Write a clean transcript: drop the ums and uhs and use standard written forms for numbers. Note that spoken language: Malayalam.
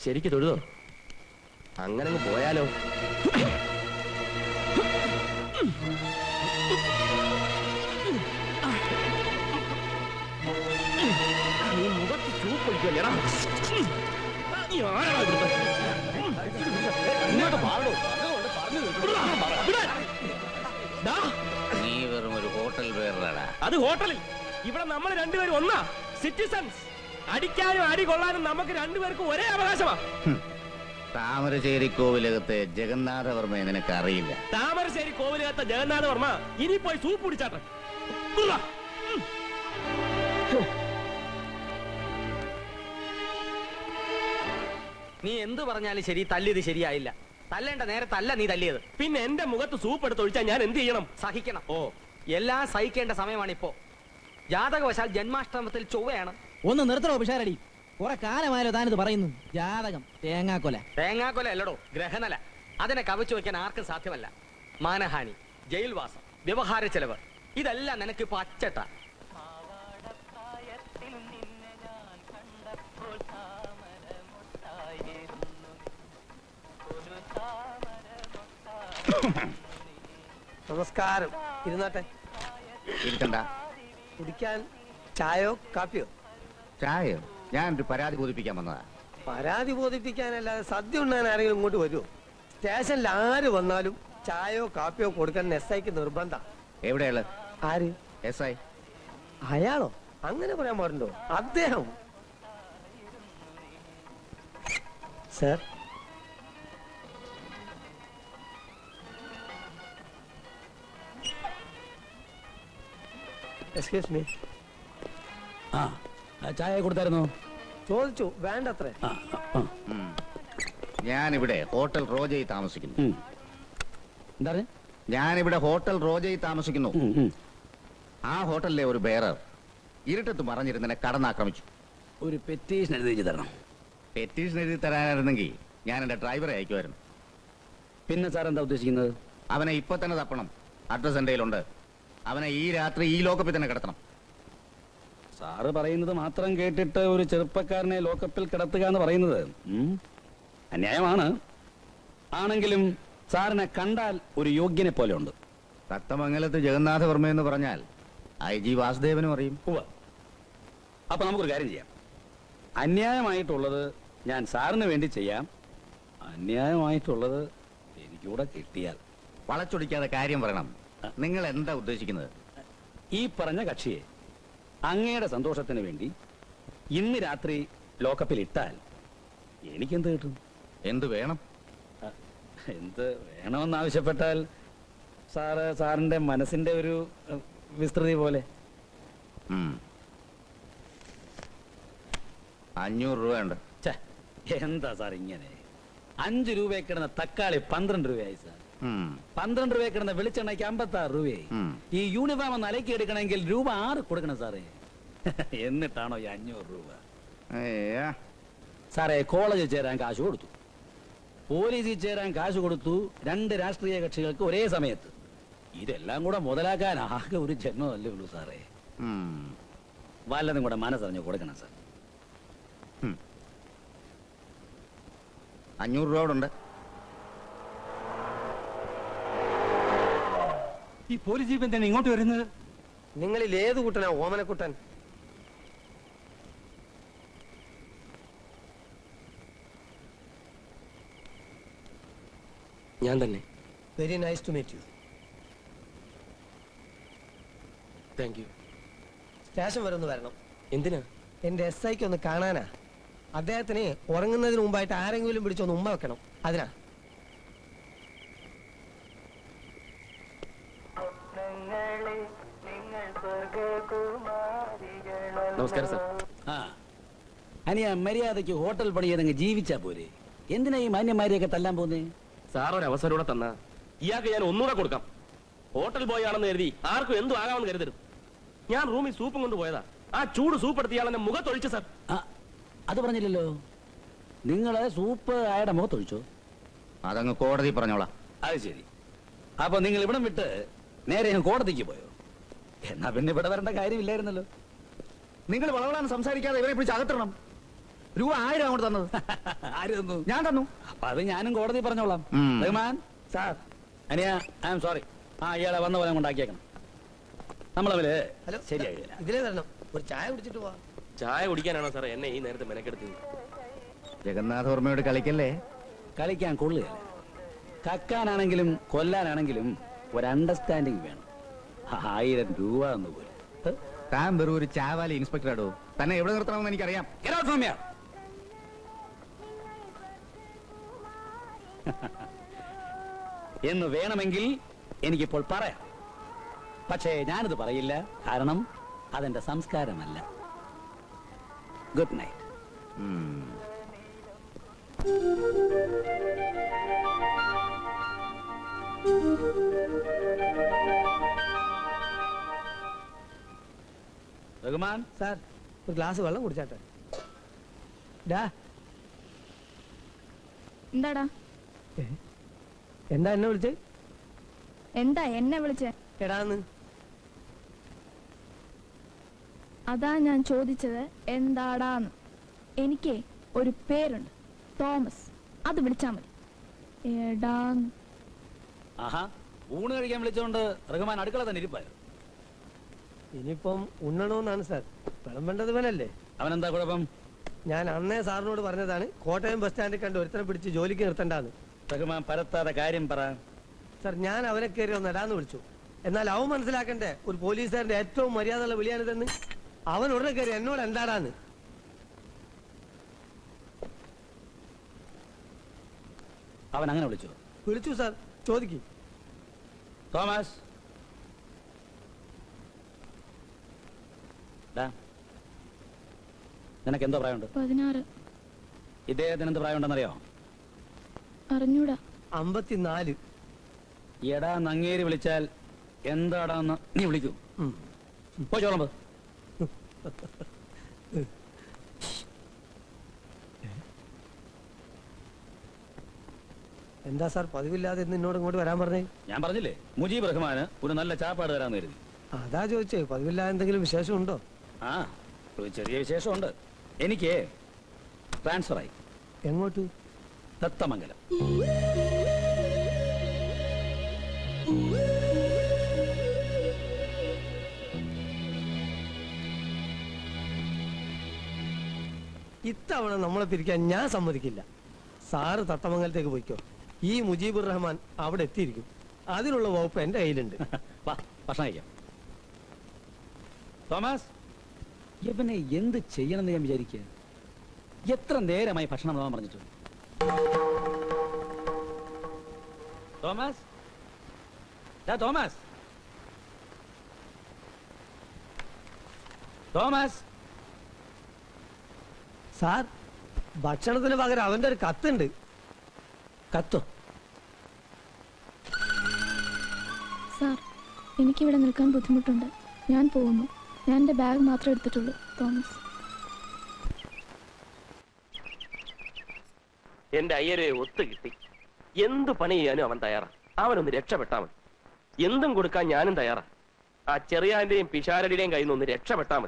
ശരിക്ക് തൊഴുതോ? അങ്ങനെ പോയാലോ? നീ മുഖത്ത് ചൂപ്പൊഴിക്കല്ലേടാ. നീ വെറും ഒരു ഹോട്ടൽ പേരാണ്. അത് ഹോട്ടലിൽ. ഇവിടെ നമ്മൾ രണ്ടുപേരും ഒന്നാ, സിറ്റിസൺസ്. അടിക്കാനും അടി കൊള്ളാനും നമുക്ക് രണ്ടുപേർക്കും ഒരേ അവകാശമാ. താമരശ്ശേരി കോവിലകത്തെ ജഗന്നാഥവർമ്മയെ നിനക്ക് അറിയില്ല. താമരശ്ശേരി കോവിലകത്തെ ജഗന്നാഥവർമ്മ ഇനി പോയി സൂപ്പ് കുടിച്ചാട്ടെ. നീ എന്ത് പറഞ്ഞാലും ശരി, തല്ലിയത് ശരിയായില്ല. തല്ലേണ്ട നേരത്തല്ല നീ തല്ലിയത്. പിന്നെ എന്റെ മുഖത്ത് സൂപ്പ് എടുത്ത് ഒഴിച്ചാൽ ഞാൻ എന്ത് ചെയ്യണം? സഹിക്കണം. എല്ലാം സഹിക്കേണ്ട സമയമാണിപ്പോ. ജാതകവശാൽ ജന്മാഷ്ടമത്തിൽ ചൊവ്വയാണ്. ഒന്ന് നിർത്തണോ പിഷാരടി? കുറെ കാലമായാലോ താനിത് പറയുന്നു. ജാതകം തേങ്ങാക്കൊല. തേങ്ങാക്കൊല അല്ലടോ, ഗ്രഹനല. അതിനെ കവച്ചു വെക്കാൻ ആർക്കും സാധ്യമല്ല. മാനഹാനി, ജയിൽവാസം, വ്യവഹാര ചെലവ്, ഇതെല്ലാം നിനക്കിപ്പോ അച്ചട്ട. നമസ്കാരം. ഇരുന്നാട്ടെ. ഇരിക്കണ്ട. കുടിക്കാൻ ചായയോ കാപ്പിയോ? ചായയോ? ഞാനൊരു പരാതി ബോധിപ്പിക്കാൻ വന്നതാ. പരാതി ബോധിപ്പിക്കാനല്ലാതെ സദ്യ ഉണ്ണാൻ ആരെങ്കിലും ഇങ്ങോട്ട് വരുമോ? സ്റ്റേഷനിൽ ആര് വന്നാലും ചായയോ കാപ്പിയോ കൊടുക്കാൻ SIക്ക് നിർബന്ധം. എവിടെയുള്ള ആര്? SI. അയാളോ? അങ്ങനെ പറയാൻ പാടുണ്ടോ? അദ്ദേഹം. Sir, excuse me. ചായ കൊടുത്തായിരുന്നോ? ചോദിച്ചു, വേണ്ടത്രേ. ഞാനിവിടെ ഹോട്ടൽ റോജയിൽ താമസിക്കുന്നു. എന്താ? ഞാനിവിടെ ഹോട്ടൽ റോജയിൽ താമസിക്കുന്നു. ആ ഹോട്ടലിലെ ഒരു ബെയറർ ഇരുട്ടത്ത് മറഞ്ഞിരുന്നെ കടന്നാക്രമിച്ചു. ഒരു പെറ്റീഷൻ എഴുതി തരണം. പെറ്റീഷൻ എഴുതി തരാനായിരുന്നെങ്കിൽ ഞാൻ എന്റെ ഡ്രൈവറെ അയക്കുമായിരുന്നു. പിന്നെ സാർ എന്താ ഉദ്ദേശിക്കുന്നത്? അവനെ ഇപ്പൊ തന്നെ തപ്പണം. അഡ്രസ് എന്റെ കയ്യിലുണ്ട്. അവനെ ഈ രാത്രി ഈ ലോക്കപ്പിൽ തന്നെ കിടത്തണം. സാറ് പറയുന്നത് മാത്രം കേട്ടിട്ട് ഒരു ചെറുപ്പക്കാരനെ ലോക്കപ്പിൽ കിടത്തുക എന്ന് പറയുന്നത് അന്യായമാണ്. ആണെങ്കിലും സാറിനെ കണ്ടാൽ ഒരു യോഗ്യനെ പോലെ ഉണ്ട്. തത്തമംഗലത്ത് ജഗന്നാഥവർമ്മ എന്ന് പറഞ്ഞാൽ IG വാസുദേവനും അറിയും. അപ്പൊ നമുക്കൊരു കാര്യം ചെയ്യാം. അന്യായമായിട്ടുള്ളത് ഞാൻ സാറിന് വേണ്ടി ചെയ്യാം. അന്യായമായിട്ടുള്ളത് എനിക്കൂടെ കിട്ടിയാൽ. വളച്ചൊടിക്കാതെ കാര്യം പറയണം. നിങ്ങൾ എന്താ ഉദ്ദേശിക്കുന്നത്? ഈ പറഞ്ഞ കക്ഷിയെ അങ്ങയുടെ സന്തോഷത്തിന് വേണ്ടി ഇന്ന് രാത്രി ലോക്കപ്പിൽ ഇട്ടാൽ എനിക്കെന്ത് കിട്ടും? എന്ത് വേണം? എന്ത് വേണമെന്നാവശ്യപ്പെട്ടാൽ സാറിന്റെ മനസ്സിന്റെ ഒരു വിസ്തൃതി പോലെ. 500 രൂപ ഉണ്ട്. എന്താ സാർ ഇങ്ങനെ? 5 രൂപയെ കിടന്ന തക്കാളി 12 രൂപയായി സാർ. 12 രൂപയെ കിടന്ന വെളിച്ചെണ്ണയ്ക്ക് 56 രൂപയായി. ഈ യൂണിഫോം ഒന്ന് അലക്കി എടുക്കണമെങ്കിൽ രൂപ 6 കൊടുക്കണം സാറേ. എന്നിട്ടാണോ ഈ 500 രൂപ? സാറേ, കോളേജിൽ ചേരാൻ കാശ് കൊടുത്തു, പോലീസിൽ ചേരാൻ കാശ് കൊടുത്തു, 2 രാഷ്ട്രീയ കക്ഷികൾക്ക് ഒരേ സമയത്ത്. ഇതെല്ലാം കൂടെ മുതലാക്കാൻ ആകെ ഒരു ജന്മമല്ലേ ഉള്ളൂ സാറേ. വല്ലതും കൂടെ മനസ്സറിഞ്ഞ് കൊടുക്കണം സാർ. 500 രൂപ ഉണ്ട്. ഈ പോലീസ് ജീപ്പ് എന്താണ് ഇങ്ങോട്ട് വരുന്നത്? നിങ്ങളിൽ ഏത് കുട്ടനാ ഓമനക്കുട്ടൻ? ഞാൻ തന്നെ. Very nice to meet you. Thank you. Station വരെ ഒന്ന് വരണം. എന്തിനാ? എന്റെ SIക്ക് ഒന്ന് കാണാനാ. അദ്ദേഹത്തിന് ഉറങ്ങുന്നതിന് മുമ്പായിട്ട് ആരെങ്കിലും പിടിച്ചൊന്ന് ഉമ്മ വെക്കണം. അതിനാ. നമസ്കാരം സാർ. അനിയ മര്യാദയ്ക്ക് ഹോട്ടൽ പണി ചെയ്തങ്ങ് ജീവിച്ചാ പോരെ. എന്തിനാ ഈ മാന്യന്മാരെയൊക്കെ തല്ലാൻ പോന്നേ? സാർ ഒരു അവസരം കൂടെ തന്ന ഇയാൾക്ക് ഞാൻ ഒന്നുകൂടെ കൊടുക്കാം. ഹോട്ടൽ ബോയ് ആണെന്ന് കരുതി ആർക്കും എന്തും ആകാമെന്ന് കരുതരുത്. ഞാൻ റൂമിൽ സൂപ്പും കൊണ്ട് പോയതാ. ആ ചൂട് സൂപ്പ് എടുത്ത് ഇയാളെന്നെ മുഖത്തൊഴിച്ചു സാർ. അത് പറഞ്ഞില്ലല്ലോ. നിങ്ങള് സൂപ്പ് അയാളുടെ മുഖത്തൊഴിച്ചോ? അതങ്ങ് കോടതി പറഞ്ഞോളാം. അത് ശരി. അപ്പൊ നിങ്ങൾ ഇവിടം വിട്ട് നേരെ ഞാൻ കോടതിക്ക് പോയോ? എന്നാ പിന്നെ ഇവിടെ വരേണ്ട കാര്യമില്ലായിരുന്നല്ലോ. നിങ്ങൾ വളവളാൻ സംസാരിക്കാതെ ഇവരെ പിടിച്ച് അകത്തിടണം. രൂപ 1000 അങ്ങോട്ട് തന്നത്? ആര് തന്നു? ഞാൻ തന്നു. അപ്പൊ അത് ഞാനും കോടതി പറഞ്ഞോളാം. റഹ്മാൻ സാർ അനിയ ഐ ആം സോറി. ഇയാളെ വന്ന പോലെ കൊണ്ടാക്കിയേക്കണം. നമ്മളവര് ഹലോ ശരിയായില്ല. ഇതിലേ വരണം, ഒരു ചായ കുടിച്ചിട്ട് പോവാ. ചായ കുടിക്കാനാണോ സാറേ എന്നെ ഈ നേരത്തെ മെനക്കെടുത്തത്? ജഗന്നാഥവർമ്മയോട് കളിക്കല്ലേ. കളിക്കാൻ കൊള്ളുകയല്ല. കക്കാനാണെങ്കിലും കൊല്ലാനാണെങ്കിലും ഒരു അണ്ടർസ്റ്റാൻഡിങ് വേണം. 1000 രൂപ എന്ന് പോലും. താൻ വെറും ഒരു ചാവാലി ഇൻസ്പെക്ടർ ആടോ. തന്നെ എവിടെ നിർത്തണമെന്ന് എനിക്കറിയാം. Get out from here. എന്ന് വേണമെങ്കിൽ എനിക്കിപ്പോൾ പറയാം. പക്ഷേ ഞാനിത് പറയില്ല, കാരണം അതെന്റെ സംസ്കാരമല്ല. Good night. റഹ്മാൻ സാർ ഒരു ഗ്ലാസ് വെള്ളം കുടിച്ചാട്ടെ. ഡാ എന്താടാ? എന്താ എന്നെ വിളിച്ചേ? എന്താ എന്നെ വിളിച്ചേ? എടാന്ന്. അതാ ഞാൻ ചോദിച്ചത് എന്താടാന്ന്. എനിക്ക് ഒരു പേരുണ്ട്, തോമസ്. അത് വിളിച്ചാ മതി. എടാന്ന്. ആഹാ, ഊണ് കഴിക്കാൻ വിളിച്ചോണ്ട് റഹ്മാൻ അടുക്കള തന്നെ ഇരിപ്പായോ? ഇനിയിപ്പം ഉണ്ണണോന്നാണ് സാർ. വിളമ്പേണ്ടത് ഇവനല്ലേ. അവനെന്താ കുഴപ്പം? ഞാൻ അന്നേ സാറിനോട് പറഞ്ഞതാണ് കോട്ടയം ബസ് സ്റ്റാൻഡിൽ കണ്ട് ഒരുത്തനെ പിടിച്ച് ജോലിക്ക് നിർത്തണ്ടാന്ന്. റഹ്മാൻ പരത്താതെ കാര്യം പറ. സാർ ഞാൻ അവനെ കയറി ഒന്ന് ഇടാന്ന് വിളിച്ചു. എന്നാൽ അവൻ മനസ്സിലാക്കണ്ടേ ഒരു പോലീസുകാരന്റെ ഏറ്റവും മര്യാദയുള്ള വിളിയാണിതെന്ന്. അവൻ ഉടനെ കയറി എന്നോട് എന്താടാന്ന്. അവൻ അങ്ങനെ വിളിച്ചു? വിളിച്ചു സാർ, ചോദിക്കും. തോമസ്, നിനക്ക് എന്തോ പ്രായമുണ്ട്? 16. ഇദ്ദേഹത്തിന് എന്ത് പ്രായമുണ്ടെന്നറിയോ? അറിഞ്ഞൂടാ. 54. എടാ നങ്ങേരി വിളിച്ചാൽ എന്താടാന്ന് നീ വിളിക്കൂ. പോയിച്ചോളമ്പ്. എന്താ സാർ പതിവില്ലാതെ ഇന്ന് എന്നോട് ഇങ്ങോട്ട് വരാൻ പറഞ്ഞേ? ഞാൻ പറഞ്ഞില്ലേ മുജീബ് റഹ്മാന് ഒരു നല്ല ചാപ്പാട് തരാന്ന് കരുതി. അതാ ചോദിച്ചേ, പതിവില്ലാതെ എന്തെങ്കിലും വിശേഷം ഉണ്ടോ? ആ, ഒരു ചെറിയ വിശേഷമുണ്ട്. എനിക്ക് ട്രാൻസ്ഫർ ആയി. എങ്ങോട്ട്? ദത്തമംഗലം. ഇത്തവണ നമ്മളെ പിരിക്കാൻ ഞാൻ സമ്മതിക്കില്ല. സാറ് തത്തമംഗലത്തേക്ക് പോയിക്കോ. ഈ മുജീബുർ റഹ്മാൻ അവിടെ എത്തിയിരിക്കും. അതിനുള്ള വകുപ്പ് എന്റെ കയ്യിലുണ്ട്. വാ, ഭക്ഷണം കഴിക്കാം. തോമസ്, ഇവനെ എന്ത് ചെയ്യണമെന്ന് ഞാൻ വിചാരിക്കുക. എത്ര നേരമായി ഭക്ഷണം പോകാൻ പറഞ്ഞിട്ട്. Thomas, Thomas, Thomas. സാർ ഭക്ഷണത്തിന് പകരം അവന്റെ ഒരു കത്തുണ്ട്. കത്തോ? സാർ, എനിക്കിവിടെ നിൽക്കാൻ ബുദ്ധിമുട്ടുണ്ട്. ഞാൻ പോകുന്നു. ഞാൻ എൻ്റെ ബാഗ് മാത്രമേ എടുത്തിട്ടുള്ളൂ. തോമസ്. എന്റെ അയ്യരെ ഒത്തു കിട്ടി. എന്ത് പണി ചെയ്യാനും അവൻ തയ്യാറാ. അവനൊന്ന് രക്ഷപ്പെട്ടാ മതി. എന്തും കൊടുക്കാൻ ഞാനും തയ്യാറാ. ആ ചെറിയാന്റെയും പിഷാരടിയുടെയും കയ്യിൽ നിന്ന് ഒന്ന് രക്ഷപ്പെട്ടാ മതി.